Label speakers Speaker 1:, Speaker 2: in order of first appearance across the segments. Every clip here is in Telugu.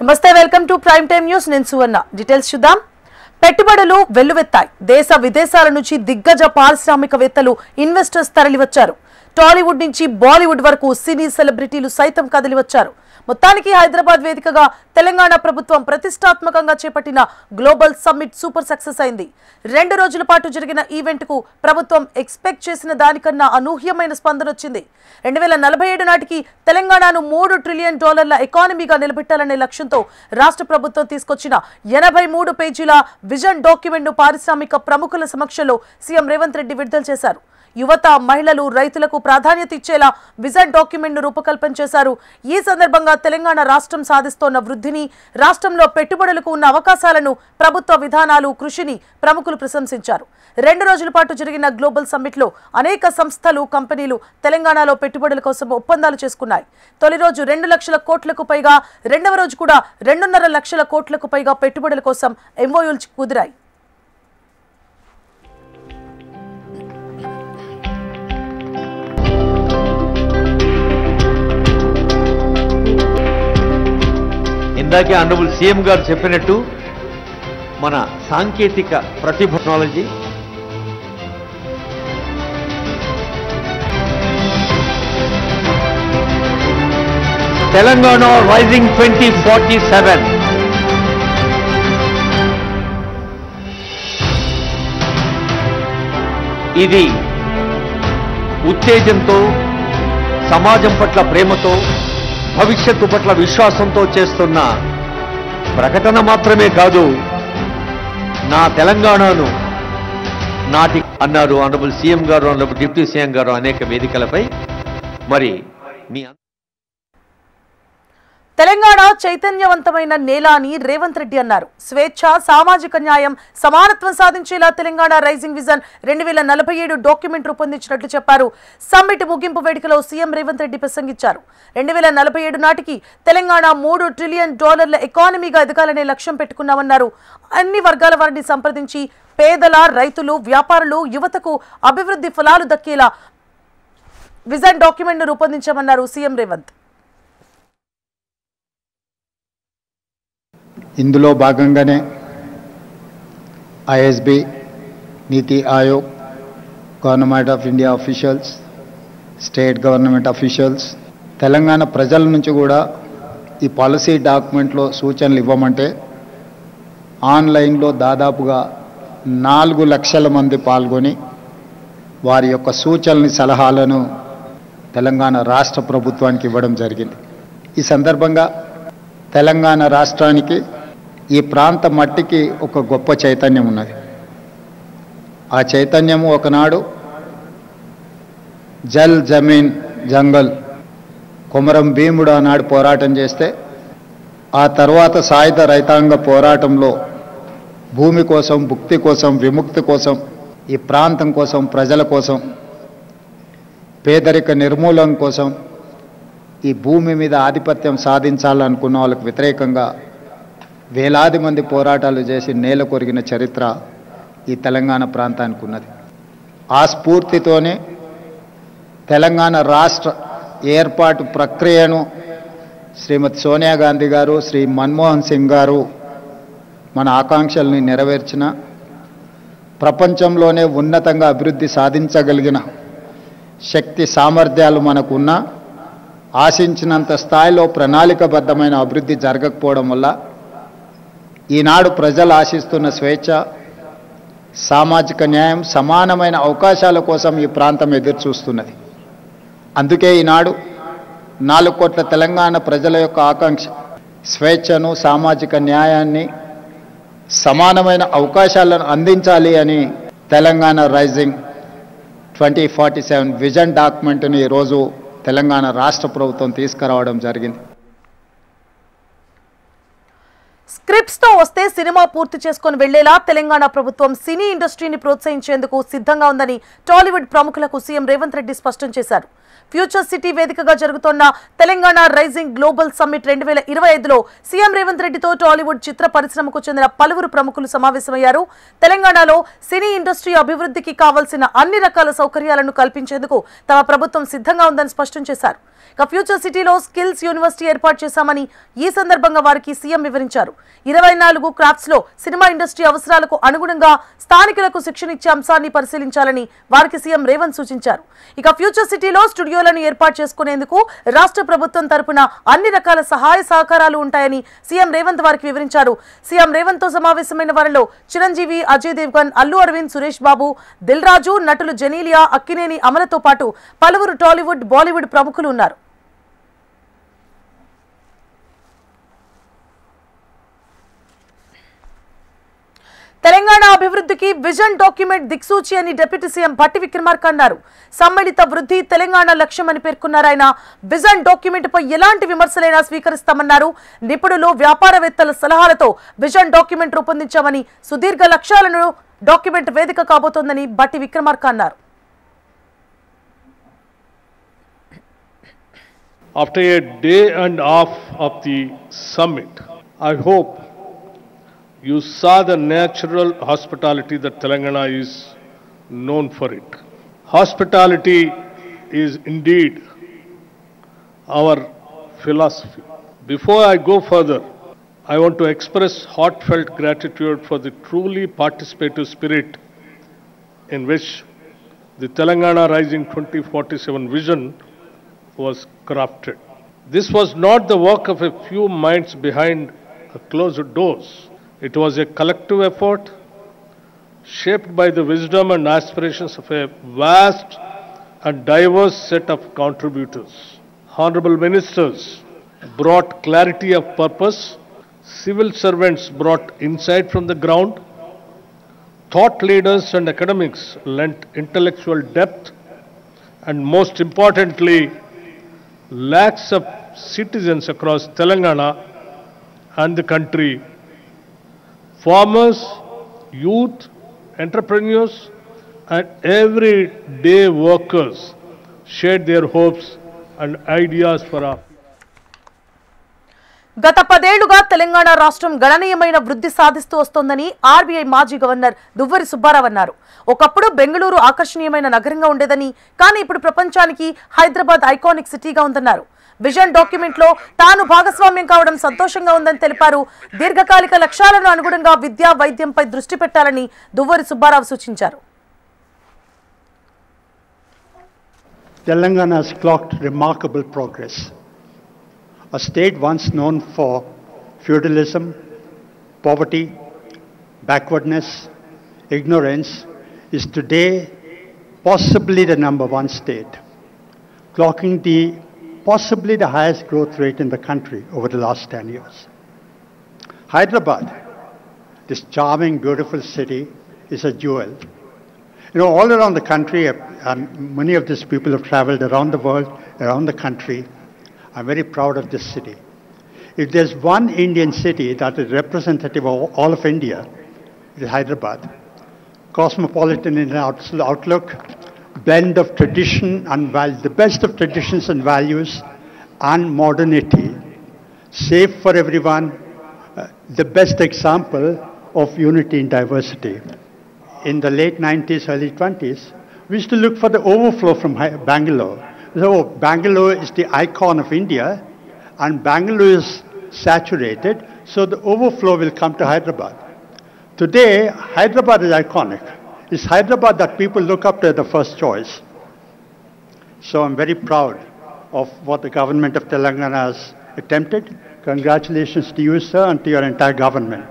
Speaker 1: నమస్తే, welcome to prime time news. నేను సువర్ణ. డీటెయిల్స్ చూద్దాం. పెట్టుబడులు వెల్లువెత్తాయి. దేశ విదేశాల నుంచి దిగ్గజ పారిశ్రామికవేత్తలు, ఇన్వెస్టర్స్ తరలివచ్చారు. టాలీవుడ్ నుంచి బాలీవుడ్ వరకు సినీ సెలబ్రిటీలు సైతం కదిలివచ్చారు. మొత్తానికి హైదరాబాద్ వేదికగా తెలంగాణ ప్రభుత్వం ప్రతిష్టాత్మకంగా చేపట్టిన గ్లోబల్ సమ్మిట్ సూపర్ సక్సెస్ అయింది. 2 రోజుల పాటు జరిగిన ఈవెంట్ కు ప్రభుత్వం ఎక్స్పెక్ట్ చేసిన దానికన్నా అనూహ్యమైన స్పందన వచ్చింది. 2047 నాటికి తెలంగాణను $3 ట్రిలియన్ ఎకానమీగా నిలబెట్టాలనే లక్ష్యంతో రాష్ట్ర ప్రభుత్వం తీసుకొచ్చిన 83 పేజీల విజన్ డాక్యుమెంట్ ను పారిశ్రామిక ప్రముఖుల సమక్షంలో సీఎం రేవంత్ రెడ్డి విడుదల చేశారు. యువత, మహిళలు, రైతులకు ప్రాధాన్యత ఇచ్చేలా విజన్ డాక్యుమెంట్ ను రూపకల్పన చేశారు. ఈ సందర్భంగా తెలంగాణ రాష్ట్రం సాధిస్తోన్న వృద్ధిని, రాష్ట్రంలో పెట్టుబడులకు ఉన్న అవకాశాలను, ప్రభుత్వ విధానాలు, కృషిని ప్రముఖులు ప్రశంసించారు. 2 రోజుల పాటు జరిగిన గ్లోబల్ సమ్మిట్ లో అనేక సంస్థలు, కంపెనీలు తెలంగాణలో పెట్టుబడుల కోసం ఒప్పందాలు చేసుకున్నాయి. తొలి రోజు 2 లక్షల కోట్లకు పైగా, రెండవ రోజు కూడా 2.5 లక్షల కోట్లకు పైగా పెట్టుబడుల కోసం ఎంఓయూలు కుదిరాయి.
Speaker 2: ఇందాకే ఆనరబుల్ సీఎం గారు చెప్పినట్టు మన సాంకేతిక ప్రతిభ, టెక్నాలజీ, తెలంగాణ రైజింగ్ 2047 ఇది ఉత్తేజంతో, సమాజం పట్ల ప్రేమతో, భవిష్యత్తు పట్ల విశ్వాసంతో చేస్తున్న ప్రకటన మాత్రమే కాదు. నా తెలంగాణను నాటి అన్నారు ఆనరబుల్ సీఎం గారు, ఆనరబుల్ డిప్యూటీ సీఎం గారు అనేక వేదికలపై. మరి మీ
Speaker 1: తెలంగాణ చైతన్యవంతమైన నేల అని రేవంత్ రెడ్డి అన్నారు. స్వేచ్ఛ, సామాజిక న్యాయం, సమానత్వం సాధించేలా తెలంగాణ రైజింగ్ విజన్ 2047 డాక్యుమెంట్ రూపొందించినట్లు చెప్పారు. సమ్మిట్ ముగింపు వేడుకలో సీఎం రేవంత్ రెడ్డి ప్రసంగించారు. 2047 నాటికి తెలంగాణ $3 ట్రిలియన్ ఎకానమీగా ఎదగాలనే లక్ష్యం పెట్టుకున్నామన్నారు. అన్ని వర్గాల వారిని సంప్రదించి పేదల, రైతులు, వ్యాపారులు, యువతకు అభివృద్ధి ఫలాలు దక్కేలా విజన్ డాక్యుమెంట్ ను రూపొందించామన్నారు సీఎం రేవంత్.
Speaker 3: ఇందులో భాగంగానే ISB, NITI Aayog, government of India officials, state government officials, Telangana ప్రజల నుంచి కూడా ఈ పాలసీ డాక్యుమెంట్లో సూచనలు ఇవ్వమంటే ఆన్లైన్లో దాదాపుగా 4 లక్షల మంది పాల్గొని వారి యొక్క సూచనలని, సలహాలను తెలంగాణ రాష్ట్ర ప్రభుత్వానికి ఇవ్వడం జరిగింది. ఈ సందర్భంగా తెలంగాణ రాష్ట్రానికి, ఈ ప్రాంత మట్టికి ఒక గొప్ప చైతన్యం ఉన్నది. ఆ చైతన్యము ఒకనాడు జల్, జమీన్, జంగల్, కొమరం భీముడు ఆనాడు పోరాటం చేస్తే, ఆ తర్వాత సాయుధ రైతాంగ పోరాటంలో భూమి కోసం, భుక్తి కోసం, విముక్తి కోసం, ఈ ప్రాంతం కోసం, ప్రజల కోసం, పేదరిక నిర్మూలన కోసం, ఈ భూమి మీద ఆధిపత్యం సాధించాలనుకున్న వాళ్ళకు వ్యతిరేకంగా వేలాది మంది పోరాటాలు చేసి నేల కొరిగిన చరిత్ర ఈ తెలంగాణ ప్రాంతానికి ఉన్నది. ఆ స్ఫూర్తితోనే తెలంగాణ రాష్ట్ర ఏర్పాటు ప్రక్రియను శ్రీమతి సోనియా గాంధీ గారు, శ్రీ మన్మోహన్ సింగ్ గారు మన ఆకాంక్షల్ని నెరవేర్చిన, ప్రపంచంలోనే ఉన్నతంగా అభివృద్ధి సాధించగలిగిన శక్తి, సామర్థ్యాలు మనకున్న, ఆశించినంత స్థాయిలో ప్రణాళికబద్ధమైన అభివృద్ధి జరగకపోవడం వల్ల ఈనాడు ప్రజలు ఆశిస్తున్న స్వేచ్ఛ, సామాజిక న్యాయం, సమానమైన అవకాశాల కోసం ఈ ప్రాంతం ఎదురు చూస్తున్నది. అందుకే ఈనాడు 4 కోట్ల తెలంగాణ ప్రజల యొక్క ఆకాంక్ష స్వేచ్ఛను, సామాజిక న్యాయాన్ని, సమానమైన అవకాశాలను అందించాలి అని తెలంగాణ రైజింగ్ 2047 విజన్ డాక్యుమెంట్ని ఈరోజు తెలంగాణ రాష్ట్ర ప్రభుత్వం తీసుకురావడం జరిగింది.
Speaker 1: స్క్రిప్ట్స్ తో వస్తే సినిమా పూర్తి చేసుకుని వెళ్లేలా తెలంగాణ ప్రభుత్వం సినీ ఇండస్ట్రీని ప్రోత్సహించేందుకు సిద్ధంగా ఉందని టాలీవుడ్ ప్రముఖులకు సీఎం రేవంత్ రెడ్డి స్పష్టం చేశారు. ఫ్యూచర్ సిటీ వేదికగా జరుగుతోన్న తెలంగాణ రైజింగ్ గ్లోబల్ సమ్మిట్ 2025లో సీఎం రేవంత్ రెడ్డితో టాలీవుడ్ చిత్ర పరిశ్రమకు చెందిన పలువురు ప్రముఖులు సమావేశమయ్యారు. తెలంగాణలో సినీ ఇండస్ట్రీ అభివృద్ధికి కావాల్సిన అన్ని రకాల సౌకర్యాలను కల్పించేందుకు తమ ప్రభుత్వం సిద్ధంగా ఉందని స్పష్టం చేశారు. ఇక ఫ్యూచర్ సిటీలో స్కిల్స్ యూనివర్సిటీ ఏర్పాటు చేశామని ఈ సందర్భంగా వారికి సీఎం వివరించారు. 24 క్రాఫ్ట్స్ లో సినిమా ఇండస్ట్రీ అవసరాలకు అనుగుణంగా స్థానికులకు శిక్షణ ఇచ్చే అంశాన్ని పరిశీలించాలని వారికి సీఎం రేవంత్ సూచించారు. ఇక ఫ్యూచర్ సిటీలో స్టూడియోలను ఏర్పాటు చేసుకునేందుకు రాష్ట్ర ప్రభుత్వం తరపున అన్ని రకాల సహాయ సహకారాలు ఉంటాయని సీఎం రేవంత్ వారికి వివరించారు. సీఎం రేవంత్ తో సమావేశమైన వారిలో చిరంజీవి, అజయ్ దేవ్గన్, అల్లు అరవింద్, సురేష్ బాబు, దిల్ రాజు, నటులు జెనీలియా, అక్కినేని అమలతో పాటు పలువురు టాలీవుడ్, బాలీవుడ్ ప్రముఖులు ఉన్నారు. తెలంగాణ అభివృద్ధికి విజన్ డాక్యుమెంట్ దిక్సూచి అని డిప్యూటీ సీఎం భట్టి విక్రమార్క అన్నారు. సమ్మిళిత వృద్ధి తెలంగాణ లక్ష్యమని పేర్కొన్నారు. ఆయన విజన్ డాక్యుమెంట్ పై ఎలాంటి విమర్శలైనా స్వీకరిస్తామన్నారు. నిపుణులు, వ్యాపారవేత్తల సలహాలతో విజన్ డాక్యుమెంట్ రూపొందించామని, సుదీర్ఘ లక్ష్యాలను డాక్యుమెంట్ వేదిక కాబోతోందని భట్టి విక్రమార్క అన్నారు.
Speaker 4: After a day and a half of the summit, I hope you saw the natural hospitality that Telangana is known for it. Hospitality is indeed our philosophy. Before I go further, I want to express heartfelt gratitude for the truly participative spirit in which the Telangana Rising 2047 vision was crafted. This was not the work of a few minds behind closed doors. It was a collective effort shaped by the wisdom and aspirations of a vast and diverse set of contributors. Honorable ministers brought clarity of purpose, civil servants brought insight from the ground, thought leaders and academics lent intellectual depth, and most importantly, lakhs of citizens across Telangana and the country, farmers, youth, entrepreneurs, and everyday workers shared their hopes and ideas for our.
Speaker 1: గత 10 ఏళ్లుగా తెలంగాణ రాష్ట్రం గణనీయమైన వృద్ధి సాధిస్తూ వస్తోందని ఆర్బీఐ మాజీ గవర్నర్ దువ్వరి సుబ్బారావు అన్నారు. ఒకప్పుడు బెంగళూరు ఆకర్షణీయమైన నగరంగా ఉండేదని, కానీ ఇప్పుడు ప్రపంచానికి హైదరాబాద్ ఐకానిక్ సిటీగా ఉందన్నారు. విజన్ డాక్యుమెంట్ లో తాను భాగస్వామ్యం కావడం సంతోషంగా ఉందని తెలిపారు. దీర్ఘకాలిక లక్ష్యాలను అనుగుణంగా విద్యా, వైద్యంపై దృష్టి పెట్టాలని దువ్వరి సుబ్బారావు సూచించారు.
Speaker 5: Telangana has clocked remarkable progress. A state once known for feudalism, poverty, backwardness, ignorance, is today possibly the #1 state, clocking possibly the highest growth rate in the country over the last 10 years. Hyderabad, this charming, beautiful city, is a jewel. You know, all around the country, and many of these people have traveled around the world, around the country. I'm very proud of this city. If there's one Indian city that is representative of all of India, it is Hyderabad. Cosmopolitan in outlook, blend of tradition and the best of traditions and values and modernity, safe for everyone, the best example of unity in diversity. In the late 90s, early 20s, we used to look for the overflow from Bangalore. So Bangalore is the icon of India, and Bangalore is saturated, so the overflow will come to Hyderabad. Today, Hyderabad is iconic. It's Hyderabad that people look up to as the first choice. So I'm very proud of what the government of Telangana has attempted. Congratulations to you, sir, and to your entire government.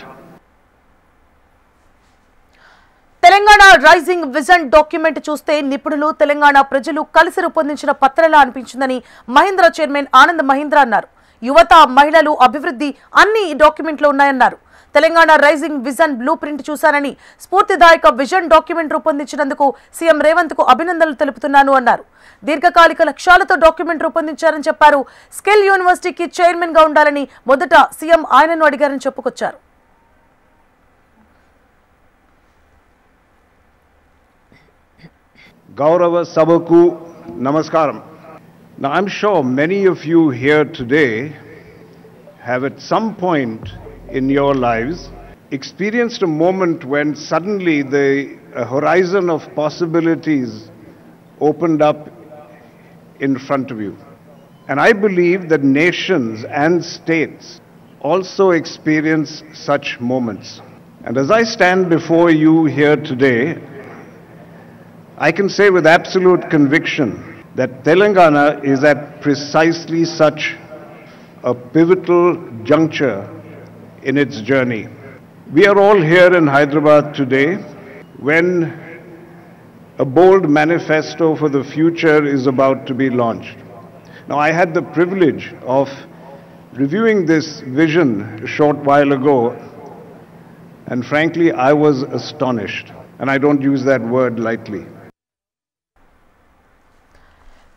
Speaker 1: Telangana rising vision document చూస్తే నిపుణులు, తెలంగాణ ప్రజలు కలిసి రూపొందించిన పత్రంలా అనిపించిందని మహీంద్రా చైర్మన్ ఆనంద్ మహీంద్రా అన్నారు. యువత, మహిళలు, అభివృద్ధి అన్ని ఈ డాక్యుమెంట్లో ఉన్నాయన్నారు. తెలంగాణ రైజింగ్ విజన్ బ్లూ ప్రింట్ చూశానని, స్ఫూర్తిదాయక విజన్ డాక్యుమెంట్ రూపొందించినందుకు సీఎం రేవంత్ కు అభినందనలు తెలుపుతున్నాను అన్నారు. దీర్ఘకాలిక లక్ష్యాలతో డాక్యుమెంట్ రూపొందించారని చెప్పారు. స్కిల్ యూనివర్సిటీకి చైర్మన్ గా ఉండాలని మొదట సీఎం ఆయనను అడిగారని చెప్పుకొచ్చారు.
Speaker 6: గౌరవ సభకు నమస్కారం. Now, I'm sure many of you here today have at some point in your lives experienced a moment when suddenly the horizon of possibilities opened up in front of you. And I believe that nations and states also experience such moments. And as I stand before you here today, I can say with absolute conviction that Telangana is at precisely such a pivotal juncture in its journey. We are all here in Hyderabad today when a bold manifesto for the future is about to be launched. Now, I had the privilege of reviewing this vision a short while ago, and frankly, I was astonished, and I don't use that word lightly.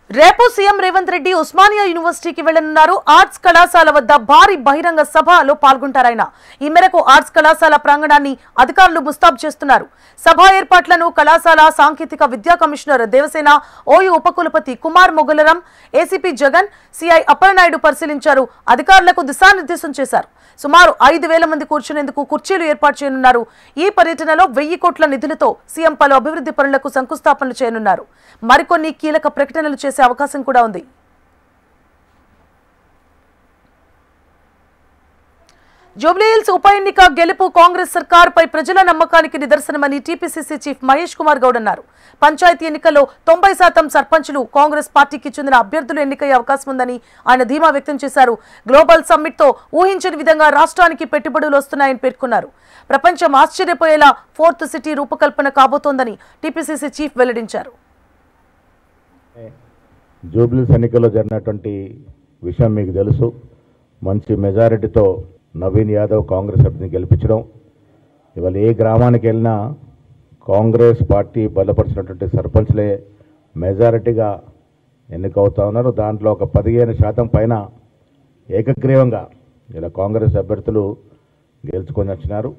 Speaker 1: రేపు సీఎం రేవంత్ రెడ్డి ఉస్మానియా యూనివర్సిటీకి వెళ్లనున్నారు. ఆర్ట్స్ కళాశాల వద్ద భారీ బహిరంగ సభలో పాల్గొంటారాయన. ఈ మేరకు ఆర్ట్స్ కళాశాల ప్రాంగణాన్ని అధికారులు ముస్తాబు చేస్తున్నారు. సభ ఏర్పాట్లను కళాశాల సాంకేతిక విద్యా కమిషనర్ దేవసేన, ఓయూ ఉపకులపతి కుమార్ మొగలరం, ఏసీపీ జగన్, సిఐ అప్పలనాయుడు పరిశీలించారు. అధికారులకు దిశానిర్దేశం చేశారు. సుమారు 5,000 మంది కూర్చునేందుకు కుర్చీలు ఏర్పాటు చేయనున్నారు. ఈ పర్యటనలో 1,000 కోట్ల నిధులతో సీఎం పలు అభివృద్ధి పనులకు శంకుస్థాపనలు చేయనున్నారు. మరికొన్ని కీలక ప్రకటనలు చేసే అవకాశం కూడా ఉంది. జూబ్లీహిల్స్ ఉప ఎన్నిక గెలుపు కాంగ్రెస్ సర్కారుపై ప్రజల నమ్మకానికి నిదర్శనమని టీపీసీసీ చీఫ్ మహేష్ కుమార్ గౌడ్ అన్నారు. పంచాయతీ ఎన్నికల్లో 90% సర్పంచులు కాంగ్రెస్ పార్టీకి చెందిన అభ్యర్థులు ఎన్నికయ్యే అవకాశం ఉందని ఆయన ధీమా వ్యక్తం చేశారు. గ్లోబల్ సమ్మిట్ తో ఊహించని విధంగా రాష్ట్రానికి పెట్టుబడులు వస్తున్నాయని పేర్కొన్నారు. ప్రపంచం ఆశ్చర్యపోయేలా 4th సిటీ రూపకల్పన కాబోతోందని టీపీసీసీ చీఫ్ వెల్లడించారు.
Speaker 7: జూబ్లీహిల్స్ ఎన్నికల్లో జరిగినటువంటి విషయం మీకు తెలుసు. మంచి మెజారిటీతో నవీన్ యాదవ్ కాంగ్రెస్ అభ్యర్థిని గెలిపించడం, ఇవాళ ఏ గ్రామానికి వెళ్ళినా కాంగ్రెస్ పార్టీ బలపరిచినటువంటి సర్పంచ్లే మెజారిటీగా ఎన్నికవుతా ఉన్నారు. దాంట్లో ఒక 15% పైన ఏకగ్రీవంగా ఇలా కాంగ్రెస్ అభ్యర్థులు గెలుచుకొని వచ్చినారు.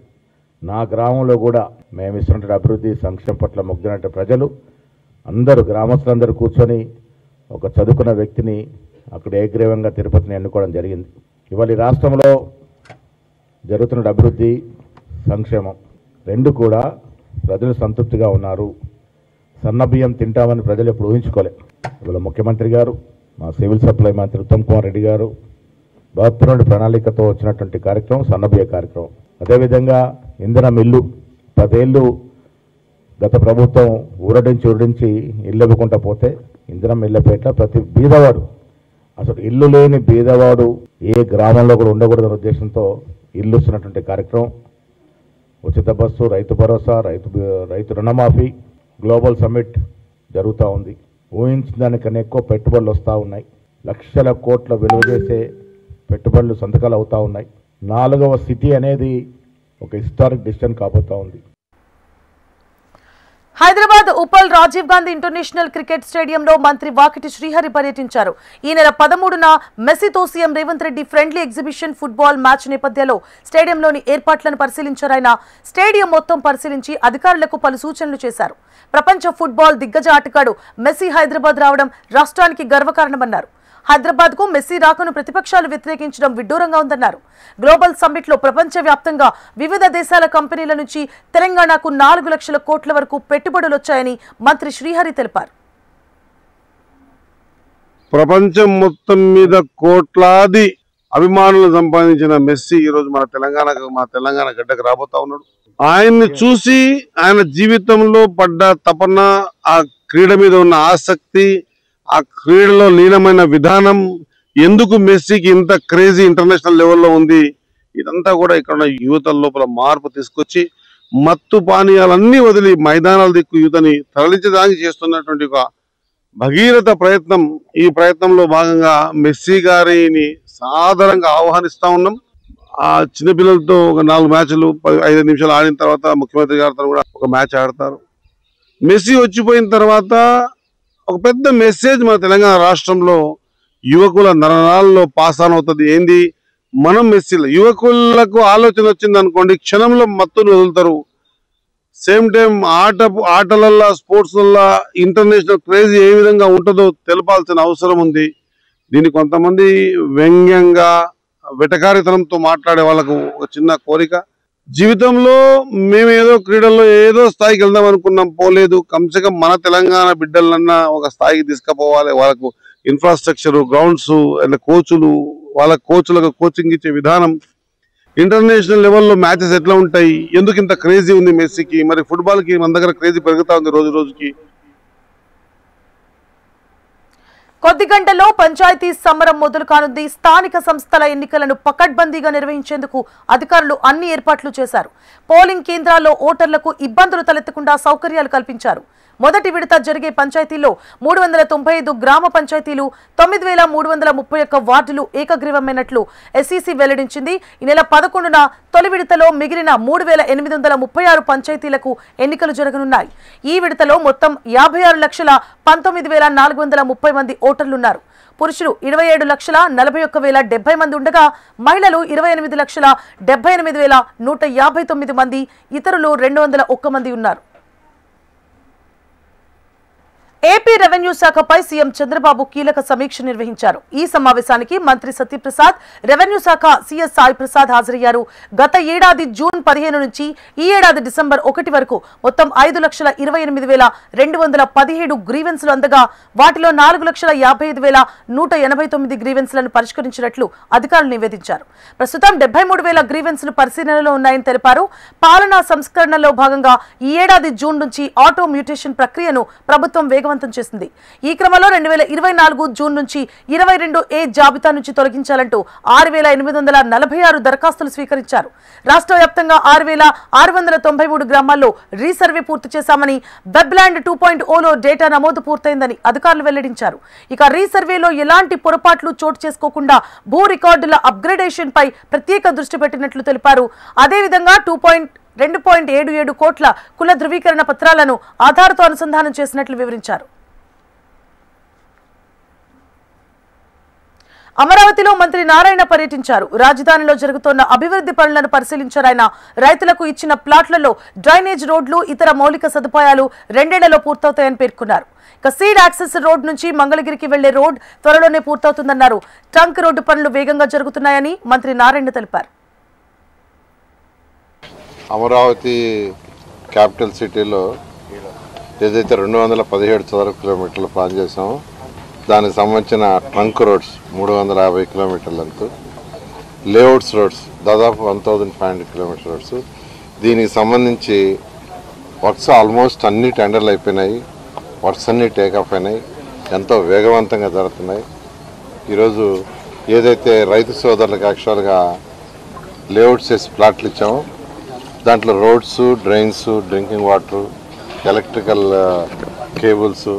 Speaker 7: నా గ్రామంలో కూడా మేము ఇస్తున్నటువంటి అభివృద్ధి సంక్షేమం పట్ల ముగ్ధునటువంటి ప్రజలు అందరూ, గ్రామస్తులందరూ కూర్చొని ఒక చదువుకున్న వ్యక్తిని అక్కడ ఏకగ్రీవంగా తిరుపతిని ఎన్నుకోవడం జరిగింది. ఇవాళ ఈ రాష్ట్రంలో జరుగుతున్న అభివృద్ధి సంక్షేమం రెండు కూడా ప్రజలు సంతృప్తిగా ఉన్నారు. సన్నబియ్యం తింటామని ప్రజలు ఎప్పుడు ఊహించుకోలేదు. ఇవాళ ముఖ్యమంత్రి గారు, మా సివిల్ సప్లై మంత్రి ఉత్తమ్ కుమార్ రెడ్డి గారు బహుత్తర ప్రణాళికతో వచ్చినటువంటి కార్యక్రమం సన్నబియ్య కార్యక్రమం. అదేవిధంగా ఇంధనం ఇల్లు 10 ఏళ్ళు గత ప్రభుత్వం ఊరడించి ఇల్లు ఇవ్వకుండా పోతే ఇంధనం ఇళ్ళపేట ప్రతి బీదవాడు, అసలు ఇల్లు లేని బీదవాడు ఏ గ్రామంలో కూడా ఉండకూడదనే ఉద్దేశంతో ఇల్లు ఇస్తున్నటువంటి కార్యక్రమం, ఉచిత బస్సు, రైతు భరోసా, రైతు రుణమాఫీ, గ్లోబల్ సమ్మిట్ జరుగుతూ ఉంది. ఊహించిన దానికన్నా ఎక్కువ పెట్టుబడులు వస్తూ ఉన్నాయి. లక్షల కోట్ల విలువ చేసే పెట్టుబడులు సంతకాలు అవుతూ ఉన్నాయి. 4వ సిటీ అనేది ఒక హిస్టారిక్ డిసిషన్ కాబోతా ఉంది.
Speaker 1: హైదరాబాద్ ఉప్పల్ రాజీవ్ గాంధీ ఇంటర్నేషనల్ క్రికెట్ స్టేడియంలో మంత్రి వాకిటి శ్రీహరి పర్యటించారు. ఈ నెల 13న మెస్సీతో CM Revanth Reddy friendly exhibition football match నేపథ్యంలో స్టేడియంలోని ఏర్పాట్లను పరిశీలించారు. ఆయన స్టేడియం మొత్తం పరిశీలించి అధికారులకు పలు సూచనలు చేశారు. ప్రపంచ ఫుట్బాల్ దిగ్గజ ఆటగాడు మెస్సీ హైదరాబాద్ రావడం రాష్ట్రానికి గర్వకారణమన్నారు. హైదరాబాద్ కు మెస్సీ రాకను ప్రతిపక్షాలు వ్యతిరేకించడం విడ్డూరంగా ఉందన్నారు. గ్లోబల్ సమ్మిట్ లో ప్రపంచవ్యాప్తంగా వివిధ దేశాల కంపెనీల నుంచి తెలంగాణకు 4 లక్షల కోట్ల వరకు పెట్టుబడులు వచ్చాయని మంత్రి శ్రీహరి తెలిపారు.
Speaker 8: ప్రపంచం మొత్తం మీద కోట్లాది అభిమానులు సంపాదించిన మెస్సీ ఈ రోజు మా తెలంగాణ గడ్డకు రాబోతా ఉన్నాడు. ఆయన్ని చూసి ఆయన జీవితంలో పడ్డ తపన, ఆ క్రీడ మీద ఉన్న ఆసక్తి, ఆ క్రీడలో లీనమైన విధానం, ఎందుకు మెస్సీకి ఇంత క్రేజీ ఇంటర్నేషనల్ లెవెల్లో ఉంది, ఇదంతా కూడా ఇక్కడ యువత లోపల మార్పు తీసుకొచ్చి మత్తు పానీయాలన్నీ వదిలి మైదానాల దిక్కు యువతని తరలించడానికి చేస్తున్నటువంటి ఒక భగీరథ ప్రయత్నం. ఈ ప్రయత్నంలో భాగంగా మెస్సీ గారిని సాదరంగా ఆహ్వానిస్తా ఉన్నాం. ఆ చిన్నపిల్లలతో ఒక 4 మ్యాచ్లు 5 నిమిషాలు ఆడిన తర్వాత ముఖ్యమంత్రి గారితో కూడా ఒక మ్యాచ్ ఆడతారు. మెస్సీ వచ్చిపోయిన తర్వాత ఒక పెద్ద మెసేజ్ మన తెలంగాణ రాష్ట్రంలో యువకుల నరనాల్లో పాస్ ఆన్ అవుతుంది. ఏంది, మనం మెస్సీలో యువకులకు ఆలోచన వచ్చింది అనుకోండి, క్షణంలో మత్తును వదులుతారు. సేమ్ టైం ఆటలల్లో స్పోర్ట్స్లలో ఇంటర్నేషనల్ క్రేజ్ ఏ విధంగా ఉంటుందో తెలపాల్సిన అవసరం ఉంది. దీన్ని కొంతమంది వ్యంగ్యంగా వెటకారితనంతో మాట్లాడే వాళ్ళకు ఒక చిన్న కోరిక, జీవితంలో మేము ఏదో క్రీడల్లో ఏదో స్థాయికి వెళ్దాం అనుకున్నాం, పోలేదు. కమ్సే మన తెలంగాణ బిడ్డలన్నా ఒక స్థాయికి తీసుకుపోవాలి. వాళ్ళకు ఇన్ఫ్రాస్ట్రక్చరు, గ్రౌండ్స్, కోచులు, వాళ్ళ కోచులకు కోచింగ్ ఇచ్చే విధానం, ఇంటర్నేషనల్ లెవెల్లో మ్యాచెస్ ఎట్లా ఉంటాయి, ఎందుకు ఇంత క్రేజీ ఉంది మెస్సీకి, మరి ఫుట్బాల్కి మన దగ్గర క్రేజీ పెరుగుతా ఉంది రోజు రోజుకి.
Speaker 1: కొద్ది గంటల్లో పంచాయతీ సమరం మొదలు కానుంది. స్థానిక సంస్థల ఎన్నికలను పకడ్బందీగా నిర్వహించేందుకు అధికారులు అన్ని ఏర్పాట్లు చేశారు. పోలింగ్ కేంద్రాల్లో ఓటర్లకు ఇబ్బందులు తలెత్తకుండా సౌకర్యాలు కల్పించారు. మొదటి విడత జరిగే పంచాయతీల్లో 395 గ్రామ పంచాయతీలు, 9331 వార్డులు ఏకగ్రీవమైనట్లు ఎస్ఈసీ వెల్లడించింది. ఈ నెల 11న తొలి విడతలో మిగిలిన 3836 పంచాయతీలకు ఎన్నికలు జరగనున్నాయి. ఈ విడతలో మొత్తం 56,19,430 మంది ఓటర్లున్నారు. పురుషులు 27,41,070 మంది ఉండగా మహిళలు 28,78,159 మంది, ఇతరులు 201 మంది ఉన్నారు. ఏపీ రెవెన్యూ శాఖపై సీఎం చంద్రబాబు కీలక సమీక్ష నిర్వహించారు. ఈ సమావేశానికి మంత్రి సత్యప్రసాద్, రెవెన్యూ శాఖ సీఎస్ సాయి ప్రసాద్ హాజరయ్యారు. గత ఏడాది జూన్ 15 నుంచి ఈ ఏడాది డిసెంబర్ 1 వరకు మొత్తం 5,28,217 గ్రీవెన్స్లు అందగా వాటిలో 4,55,189 గ్రీవెన్స్లను పరిష్కరించినట్లు అధికారులు నివేదించారు. ప్రస్తుతం 73,000 గ్రీవెన్స్లు పరిశీలనలో ఉన్నాయని తెలిపారు. పాలనా సంస్కరణలో భాగంగా ఈ ఏడాది జూన్ నుంచి ఆటో మ్యూటేషన్ ప్రక్రియను ప్రభుత్వం వేగవంతం చేసింది. ఈ క్రమంలో 2024 జూన్ నుంచి 22A జాబితా నుంచి తొలగించాలంటూ 6,846 దరఖాస్తులు స్వీకరించారు. రాష్ట్ర వ్యాప్తంగా 6,693 గ్రామాల్లో రీసర్వే పూర్తి చేశామని, వెబ్లాండ్ 2.0లో డేటా నమోదు పూర్తయిందని అధికారులు వెల్లడించారు. ఇక రీసర్వేలో ఎలాంటి పొరపాట్లు చోటు చేసుకోకుండా భూ రికార్డుల అప్గ్రేడేషన్ పై ప్రత్యేక దృష్టి పెట్టినట్లు తెలిపారు. అదేవిధంగా 2.77 కోట్ల కుల ధృవీకరణ పత్రాలను ఆధార్తో అనుసంధానం చేసినట్లు వివరించారు. అమరావతిలో మంత్రి నారాయణ పర్యటించారు. రాజధానిలో జరుగుతున్న అభివృద్ధి పనులను పరిశీలించారు ఆయన. రైతులకు ఇచ్చిన ప్లాట్లలో డ్రైనేజ్ రోడ్లు, ఇతర మౌలిక సదుపాయాలు 2 ఏళ్లలో పూర్తవుతాయని పేర్కొన్నారు. ఇక సీడ్ యాక్సెస్ రోడ్ నుంచి మంగళగిరికి వెళ్లే రోడ్ త్వరలోనే పూర్తవుతుందన్నారు. ట్రంక్ రోడ్డు పనులు వేగంగా జరుగుతున్నాయని మంత్రి నారాయణ తెలిపారు.
Speaker 9: అమరావతి క్యాపిటల్ సిటీలో ఏదైతే 217 చదరపు కిలోమీటర్లు ప్లాన్ చేసామో దానికి సంబంధించిన ట్రంక్ రోడ్స్ 350 కిలోమీటర్ల లెంత్, లేఅవుట్స్ రోడ్స్ దాదాపు 1500 కిలోమీటర్ రోడ్స్. దీనికి సంబంధించి వర్క్స్ ఆల్మోస్ట్ అన్ని టెండర్లు అయిపోయినాయి. వర్క్స్ అన్నీ టేకాఫ్ అయినాయి, ఎంతో వేగవంతంగా జరుగుతున్నాయి. ఈరోజు ఏదైతే రైతు సోదరులకు యాక్చువల్గా లేఅవుట్స్ వేసి ప్లాట్లు ఇచ్చామో దాంట్లో roads, drains, drinking water, electrical cables,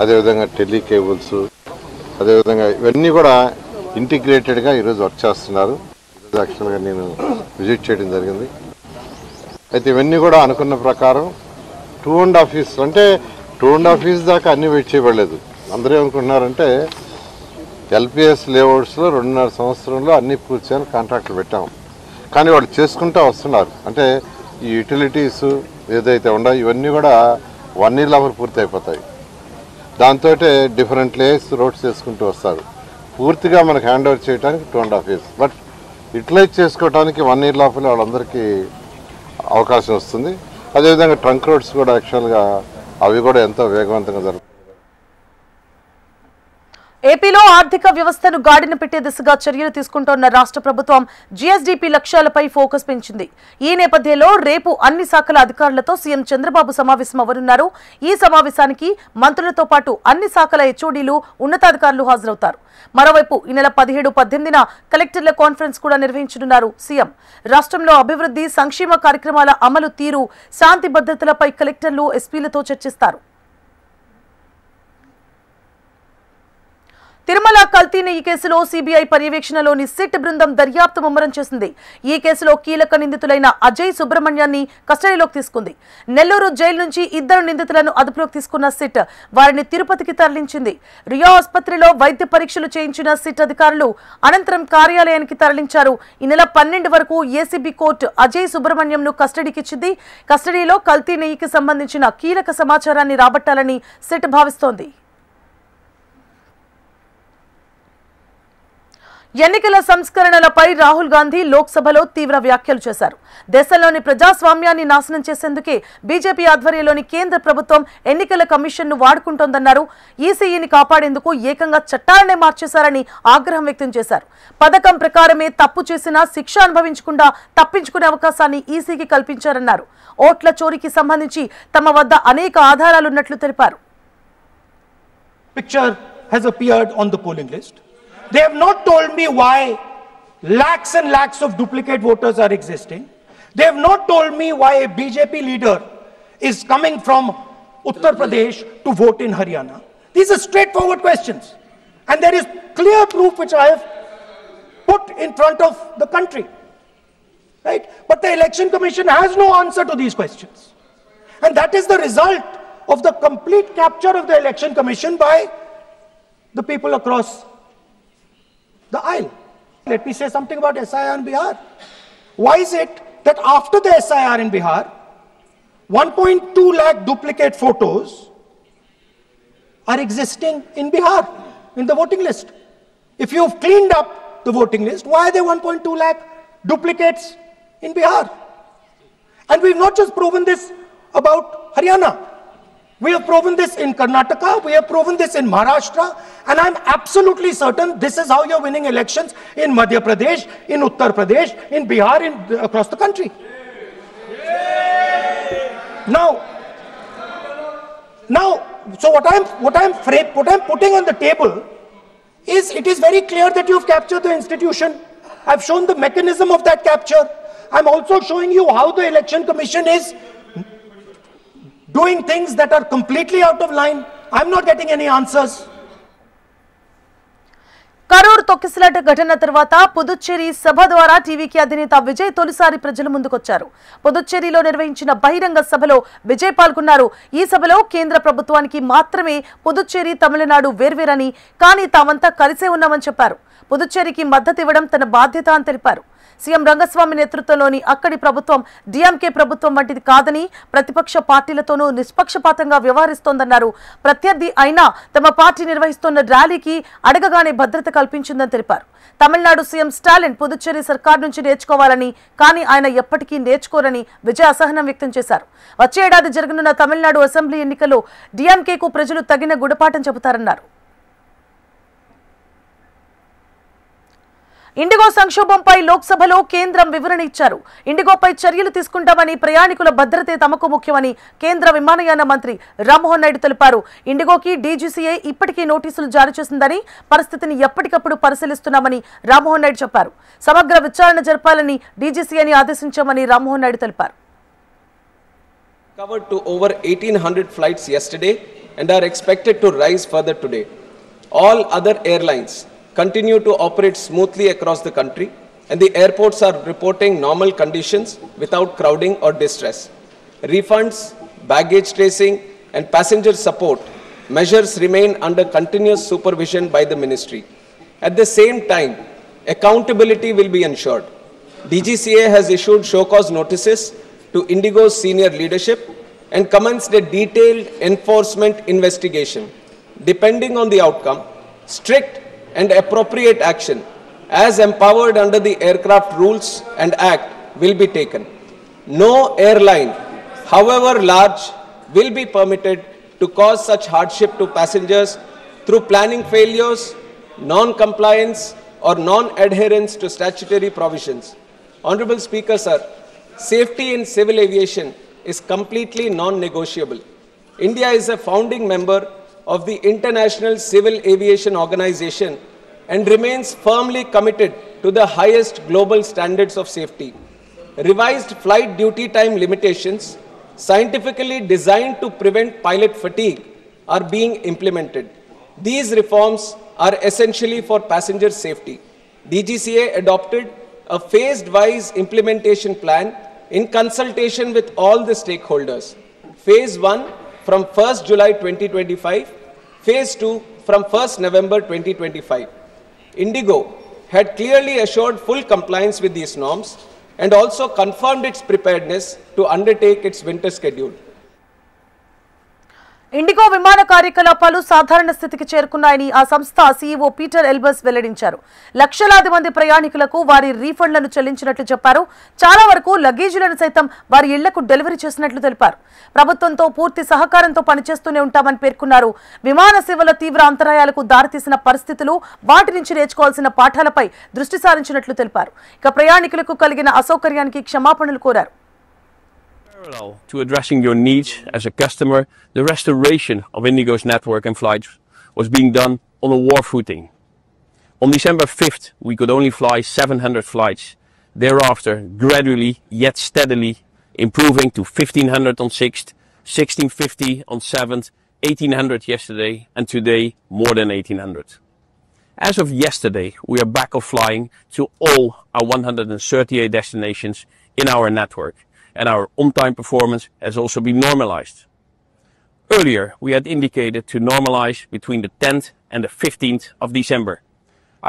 Speaker 9: అదేవిధంగా టెలి కేబుల్స్, అదేవిధంగా ఇవన్నీ కూడా ఇంటిగ్రేటెడ్గా ఈరోజు వర్క్ చేస్తున్నారు. ఈరోజు యాక్చువల్గా నేను విజిట్ చేయడం జరిగింది. అయితే ఇవన్నీ కూడా అనుకున్న ప్రకారం 2.5 years అంటే 2.5 years దాకా అన్నీ వెయిట్ చేయబడలేదు. అందరూ ఏమనుకుంటున్నారంటే ఎల్పిఎస్ లేఅవుట్స్లో 2.5 సంవత్సరంలో అన్నీ పూర్తి చేయాలని కాంట్రాక్టులు పెట్టాము. కానీ వాళ్ళు చేసుకుంటూ వస్తున్నారు. అంటే ఈ యూటిలిటీస్ ఏదైతే ఉన్నాయో ఇవన్నీ కూడా 1 year లోపల పూర్తి అయిపోతాయి. దాంతో డిఫరెంట్ లేయర్స్ రోడ్స్ చేసుకుంటూ వస్తారు. పూర్తిగా మనకు హ్యాండ్ ఓవర్ చేయడానికి 2.5 years, బట్ యూటిలైజ్ చేసుకోవడానికి 1 year లోపల వాళ్ళందరికీ అవకాశం వస్తుంది. అదేవిధంగా ట్రంక్ రోడ్స్ కూడా యాక్చువల్గా అవి కూడా ఎంతో వేగవంతంగా జరుగుతాయి.
Speaker 1: ఏపీలో ఆర్థిక వ్యవస్థను గాడిన పెట్టే దిశగా చర్యలు తీసుకుంటోన్న రాష్ట్ర ప్రభుత్వం జీఎస్డీపీ లక్ష్యాలపై ఫోకస్ పెంచింది. ఈ నేపథ్యంలో రేపు అన్ని శాఖల అధికారులతో సీఎం చంద్రబాబు సమావేశం అవ్వనున్నారు. ఈ సమావేశానికి మంత్రులతో పాటు అన్ని శాఖల హెచ్ఓడీలు, ఉన్నతాధికారులు హాజరవుతారు. మరోవైపు ఈ నెల 17, 18న కలెక్టర్ల కాన్ఫరెన్స్ కూడా నిర్వహించనున్నారు సీఎం. రాష్ట్రంలో అభివృద్ధి, సంక్షేమ కార్యక్రమాల అమలు తీరు, శాంతి భద్రతలపై కలెక్టర్లు, ఎస్పీలతో చర్చిస్తారు. తిరుమల కల్తీ నెయ్యి కేసులో సిబిఐ పర్యవేక్షణలోని సిట్ బృందం దర్యాప్తు ముమ్మరం చేసింది. ఈ కేసులో కీలక నిందితులైన అజయ్ సుబ్రహ్మణ్యాన్ని కస్టడీలోకి తీసుకుంది. నెల్లూరు జైలు నుంచి 2 నిందితులను అదుపులోకి తీసుకున్న సిట్ వారిని తిరుపతికి తరలించింది. రియా ఆసుపత్రిలో వైద్య పరీక్షలు చేయించిన సిట్ అధికారులు అనంతరం కార్యాలయానికి తరలించారు. ఈ నెల 12 వరకు ఏసీబీ కోర్టు అజయ్ సుబ్రహ్మణ్యంను కస్టడీకిచ్చింది. కస్టడీలో కల్తీ నెయ్యికి సంబంధించిన కీలక సమాచారాన్ని రాబట్టాలని సిట్ భావిస్తోంది. ఎన్నికల సంస్కరణలపై రాహుల్ గాంధీ లోక్సభలో తీవ్ర వ్యాఖ్యలు చేశారు. దేశంలోని ప్రజాస్వామ్యాన్ని నాశనం చేసేందుకే బీజేపీ ఆధ్వర్యంలోని కేంద్ర ప్రభుత్వం ఎన్నికల కమిషన్ను వాడుకుంటోందన్నారు. ఈసీఈని కాపాడేందుకు ఏకంగా చట్టాలనే మార్చేశారని ఆగ్రహం వ్యక్తం చేశారు. పథకం ప్రకారమే తప్పు చేసినా శిక్ష అనుభవించకుండా తప్పించుకునే అవకాశాన్ని ఈసీకి కల్పించారన్నారు. ఓట్ల చోరీకి సంబంధించి తమ వద్ద అనేక ఆధారాలున్నట్లు తెలిపారు.
Speaker 10: Picture has appeared on the polling list. They have not told me why lakhs and lakhs of duplicate voters are existing. They have not told me why a BJP leader is coming from Uttar Pradesh to vote in Haryana. These are straightforward questions. And there is clear proof which I have put in front of the country. Right? But the Election Commission has no answer to these questions. And that is the result of the complete capture of the Election Commission by the people across the aisle. Let me say something about SIR in Bihar. Why is it that after the SIR in Bihar, 1.2 lakh duplicate photos are existing in Bihar, in the voting list? If you've cleaned up the voting list, why are there 1.2 lakh duplicates in Bihar? And we've not just proven this about Haryana. We have proven this in Karnataka, we have proven this in Maharashtra, and I'm absolutely certain this is how you're winning elections in Madhya Pradesh, in Uttar Pradesh, in Bihar, across the country. Now, so what I'm putting on the table is, it is very clear that you've captured the institution. I've shown the mechanism of that capture. I'm also showing you how the Election Commission is doing things that are completely out of line. I'm not getting any answers.
Speaker 1: Karur తొక్కిసలాట ఘటన తర్వాత పుదుచ్చేరి సభ ద్వారా టీవీకి అధినేత విజయ్ తొలిసారి ప్రజల ముందుకొచ్చారు. పుదుచ్చేరిలో నిర్వహించిన బహిరంగ సభలో విజయ్ పాల్గొన్నారు. ఈ సభలో కేంద్ర ప్రభుత్వానికి మాత్రమే పుదుచ్చేరి, తమిళనాడు వేర్వేరని, కానీ తామంతా కలిసే ఉన్నామని చెప్పారు. పుదుచ్చేరికి మద్దతు ఇవ్వడం తన బాధ్యత అని తెలిపారు. సీఎం రంగస్వామి నేతృత్వంలోని అక్కడి ప్రభుత్వం డీఎంకే ప్రభుత్వం వంటిది కాదని, ప్రతిపక్ష పార్టీలతోనూ నిష్పక్షపాతంగా వ్యవహరిస్తోందన్నారు. ప్రత్యర్థి అయినా తమ పార్టీ నిర్వహిస్తున్న ర్యాలీకి అడగగానే భద్రత కల్పించిందని తెలిపారు. తమిళనాడు సీఎం స్టాలిన్ పుదుచ్చేరి సర్కార్ నుంచి నేర్చుకోవాలని, కానీ ఆయన ఎప్పటికీ నేర్చుకోరని విజయ్ అసహనం వ్యక్తం చేశారు. వచ్చే ఏడాది జరగనున్న తమిళనాడు అసెంబ్లీ ఎన్నికల్లో డీఎంకేకు ప్రజలు తగిన గుణపాఠం చెబుతారన్నారు. ఇండిగో సంక్షోభంపై లోక్సభలో కేంద్రం వివరణ ఇచ్చారు. ఇండిగోపై చర్యలు తీసుకుంటామని, ప్రయాణికుల భద్రతే తమకు ముఖ్యమని కేంద్ర విమానయాన మంత్రి రామ్మోహన్ నాయుడు తెలిపారు. ఇండిగోకి డీజీసీఏ ఇప్పటికే నోటీసులు జారీ చేసిందని, పరిస్థితిని ఎప్పటికప్పుడు పరిశీలిస్తున్నామని రామ్మోహన్ నాయుడు చెప్పారు. సమగ్ర విచారణ జరపాలని డీజీసీఏని ఆదేశించామని రామ్మోహన్ నాయుడు తెలిపారు.
Speaker 11: Covered to over 1800 flights yesterday and are expected to rise further today. All other airlines continue to operate smoothly across the country, and the airports are reporting normal conditions without crowding or distress. Refunds, baggage tracing, and passenger support measures remain under continuous supervision by the ministry. At the same time, accountability will be ensured. DGCA has issued show-cause notices to Indigo's senior leadership and commenced a detailed enforcement investigation. Depending on the outcome, strict and appropriate action as empowered under the Aircraft Rules and Act will be taken. No airline, however large, will be permitted to cause such hardship to passengers through planning failures, non-compliance or non-adherence to statutory provisions. Honorable Speaker, sir, safety in civil aviation is completely non-negotiable. India is a founding member of the International Civil Aviation Organization and remains firmly committed to the highest global standards of safety. Revised flight duty time limitations, scientifically designed to prevent pilot fatigue, are being implemented. These reforms are essentially for passenger safety. DGCA adopted a phased-wise implementation plan in consultation with all the stakeholders. Phase 1 from 1st July 2025, Phase 2 from 1st November 2025. Indigo had clearly assured full compliance with these norms and also confirmed its preparedness to undertake its winter schedule.
Speaker 1: IndiGo విమాన కార్యకలాపాలు సాధారణ స్థితికి చేరుకున్నాయని ఆ సంస్థ సీఈఓ పీటర్ ఎల్బర్స్ వెల్లడించారు. లక్షలాది మంది ప్రయాణికులకు వారి రీఫండ్లను చెల్లించినట్లు చెప్పారు. చాలా వరకు లగేజీలను సైతం వారి ఇళ్లకు డెలివరీ చేసినట్లు తెలిపారు. ప్రభుత్వంతో పూర్తి సహకారంతో పనిచేస్తూనే ఉంటామని పేర్కొన్నారు. విమాన సేవల తీవ్ర అంతరాయాలకు దారితీసిన పరిస్థితులు, వాటి నుంచి నేర్చుకోవాల్సిన పాఠాలపై దృష్టి సారించినట్లు తెలిపారు. ఇక ప్రయాణికులకు కలిగిన అసౌకర్యానికి క్షమాపణలు కోరారు.
Speaker 12: Parallel to addressing your needs as a customer, the restoration of Indigo's network and flights was being done on a war footing. On December 5th, we could only fly 700 flights. Thereafter, gradually yet steadily improving to 1500 on 6th, 1650 on 7th, 1800 yesterday, and today more than 1800. As of yesterday, we are back of flying to all our 138 destinations in our network, and our on-time performance has also been normalized. Earlier, we had indicated to normalize between the 10th and the 15th of December.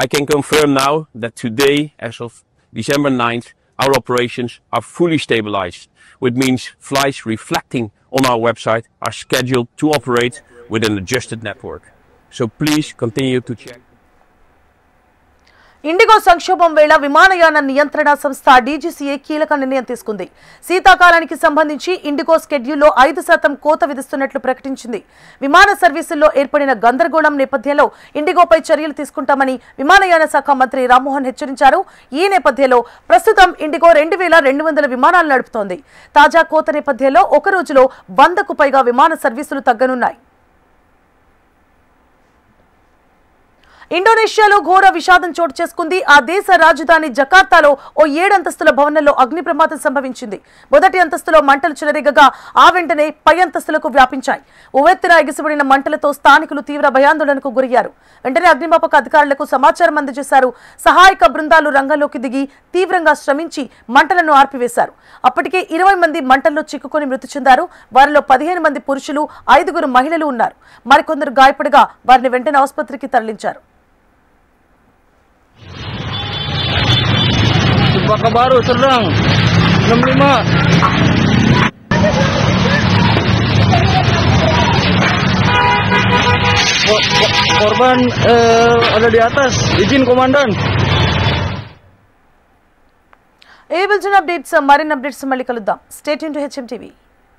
Speaker 12: I can confirm now that today, as of December 9th, our operations are fully stabilized, which means flights reflecting on our website are scheduled to operate with an adjusted network. So please continue to check.
Speaker 1: IndiGo సంక్షోభం వేళ విమానయాన నియంత్రణ సంస్థ డీజీసీఏ కీలక నిర్ణయం తీసుకుంది. శీతాకాలానికి సంబంధించి ఇండిగో స్కెడ్యూల్లో 5% కోత విధిస్తున్నట్లు ప్రకటించింది. విమాన సర్వీసుల్లో ఏర్పడిన గందరగోళం నేపథ్యంలో ఇండిగోపై చర్యలు తీసుకుంటామని విమానయాన శాఖ మంత్రి రామ్మోహన్ హెచ్చరించారు. ఈ నేపథ్యంలో ప్రస్తుతం ఇండిగో 2200 విమానాలు నడుపుతోంది. తాజా కోత నేపథ్యంలో ఒక రోజులో 100కు పైగా విమాన సర్వీసులు తగ్గనున్నాయి. ఇండోనేషియాలో ఘోర విషాదం చోటు చేసుకుంది. ఆ దేశ రాజధాని జకార్తాలో ఓ 7 అంతస్తుల భవనంలో అగ్ని ప్రమాదం సంభవించింది. మొదటి అంతస్తులో మంటలు చెలరేగగా ఆ వెంటనే పై అంతస్తులకు వ్యాపించాయి. ఉవ్వెత్తున ఎగిసిపడిన మంటలతో స్థానికులు తీవ్ర భయాందోళనకు గురయ్యారు. వెంటనే అగ్నిమాపక అధికారులకు సమాచారం అందజేశారు. సహాయక బృందాలు రంగంలోకి దిగి తీవ్రంగా శ్రమించి మంటలను ఆర్పివేశారు. అప్పటికే 20 మంది మంటల్లో చిక్కుకొని మృతి చెందారు. వారిలో 15 మంది పురుషులు, 5 మహిళలు ఉన్నారు. మరికొందరు గాయపడగా వారిని వెంటనే ఆసుపత్రికి తరలించారు.
Speaker 13: Cempaka Baru Serdang 65 korban ada di atas. Izin komandan.
Speaker 1: Able to updates, మరిన్ని అప్డేట్స్ మళ్ళీ కలుద్దాం. Stay tuned to HM TV.